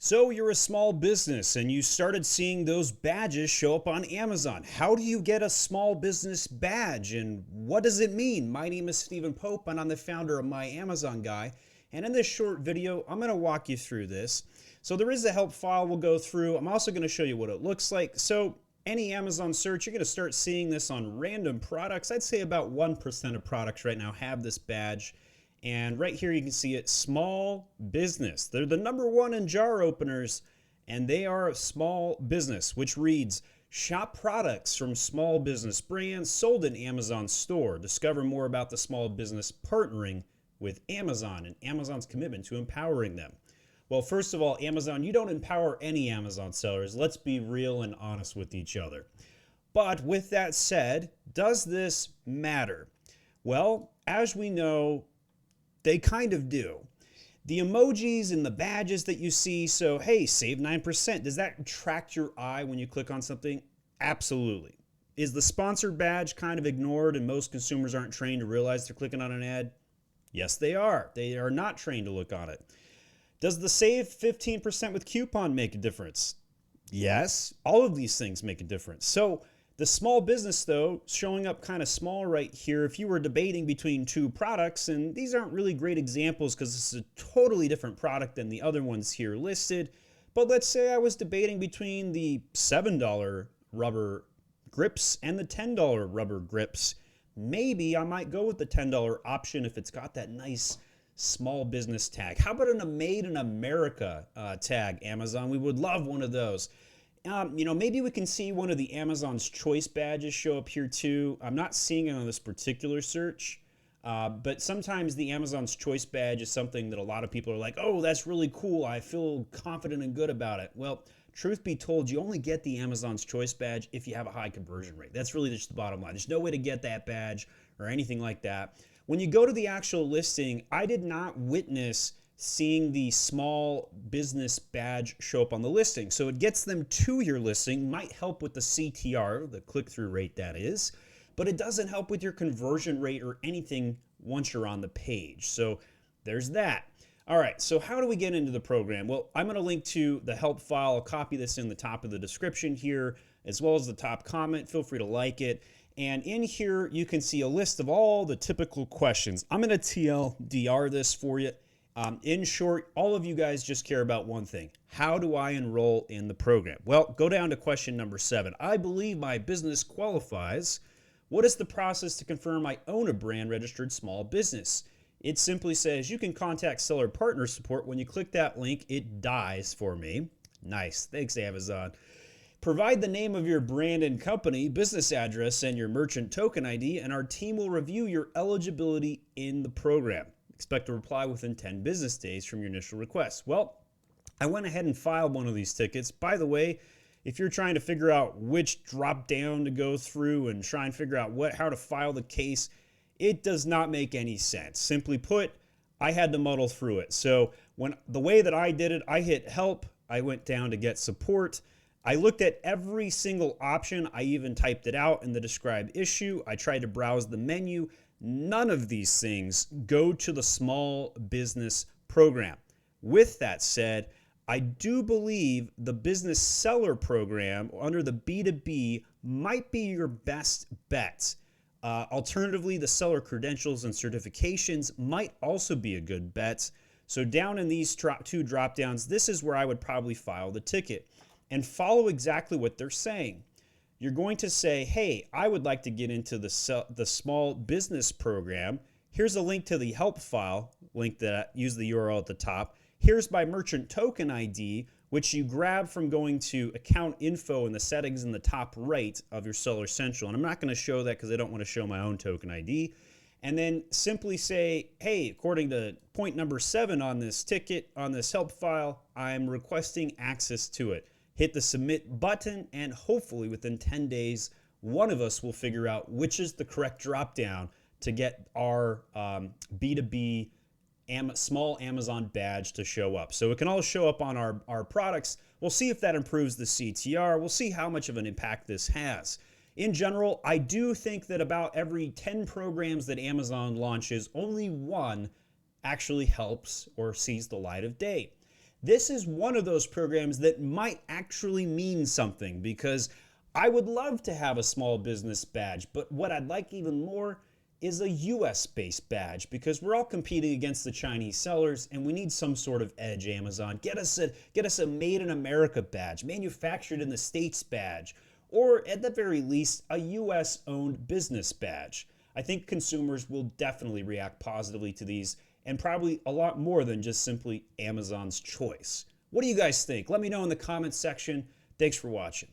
So you're a small business and you started seeing those badges show up on Amazon. How do you get a small business badge and what does it mean? My name is Stephen Pope and I'm the founder of My Amazon Guy. And in this short video, I'm going to walk you through this. So there is a help file we'll go through. I'm also going to show you what it looks like. So any Amazon search, you're going to start seeing this on random products. I'd say about 1% of products right now have this badge. And right here you can see it, small business. They're the #1 in jar openers, and they are a small business, which reads, shop products from small business brands sold in Amazon store. Discover more about the small business partnering with Amazon and Amazon's commitment to empowering them. Well, first of all, Amazon, you don't empower any Amazon sellers. Let's be real and honest with each other. But with that said, does this matter? Well, as we know, they kind of do. The emojis and the badges that you see, so hey, save 9%. Does that attract your eye when you click on something? Absolutely. Is the sponsored badge kind of ignored and most consumers aren't trained to realize they're clicking on an ad? Yes, they are. They are not trained to look on it. Does the save 15% with coupon make a difference? Yes, all of these things make a difference. So the small business, though, showing up kind of small right here. If you were debating between two products, and these aren't really great examples because this is a totally different product than the other ones here listed, but let's say I was debating between the $7 rubber grips and the $10 rubber grips. Maybe I might go with the $10 option if it's got that nice small business tag. How about a Made in America tag, Amazon? We would love one of those. Maybe we can see one of the Amazon's Choice badges show up here too. I'm not seeing it on this particular search, but sometimes the Amazon's Choice badge is something that a lot of people are like, oh, that's really cool. I feel confident and good about it. Well, truth be told, you only get the Amazon's Choice badge if you have a high conversion rate. That's really just the bottom line. There's no way to get that badge or anything like that. When you go to the actual listing, I did not witness seeing the small business badge show up on the listing. So it gets them to your listing, might help with the CTR, the click-through rate that is, but it doesn't help with your conversion rate or anything once you're on the page. So there's that. All right, so how do we get into the program? Well, I'm going to link to the help file. I'll copy this in the top of the description here, as well as the top comment. Feel free to like it. And in here, you can see a list of all the typical questions. I'm going to TLDR this for you. In short, all of you guys just care about one thing. How do I enroll in the program? Well, go down to question number 7. I believe my business qualifies. What is the process to confirm I own a brand registered small business? It simply says you can contact seller partner support. When you click that link, it dies for me. Nice. Thanks, Amazon. Provide the name of your brand and company, business address, and your merchant token ID, and our team will review your eligibility in the program. Expect a reply within 10 business days from your initial request. Well, I went ahead and filed one of these tickets. By the way, if you're trying to figure out which drop down to go through and try and figure out how to file the case, it does not make any sense. Simply put, I had to muddle through it. So the way that I did it, I hit help. I went down to get support. I looked at every single option. I even typed it out in the described issue. I tried to browse the menu. None of these things go to the small business program. With that said, I do believe the business seller program under the B2B might be your best bet. Alternatively, the seller credentials and certifications might also be a good bet. So down in these two drop downs, this is where I would probably file the ticket and follow exactly what they're saying. You're going to say, hey, I would like to get into the small business program. Here's a link to the help file, link that use the URL at the top. Here's my merchant token ID, which you grab from going to account info in the settings in the top right of your Seller Central. And I'm not going to show that because I don't want to show my own token ID. And then simply say, hey, according to point number 7 on this ticket, on this help file, I'm requesting access to it. Hit the submit button, and hopefully within 10 days, one of us will figure out which is the correct drop down to get our B2B small Amazon badge to show up. So it can all show up on our products. We'll see if that improves the CTR. We'll see how much of an impact this has. In general, I do think that about every 10 programs that Amazon launches, only one actually helps or sees the light of day. this is one of those programs that might actually mean something, because I would love to have a small business badge, but what I'd like even more is a US based badge, because we're all competing against the Chinese sellers and we need some sort of edge. Amazon, get us a made in America badge, manufactured in the States badge, or at the very least a US owned business badge. I think consumers will definitely react positively to these, and probably a lot more than just simply Amazon's choice. What do you guys think? Let me know in the comments section. Thanks for watching.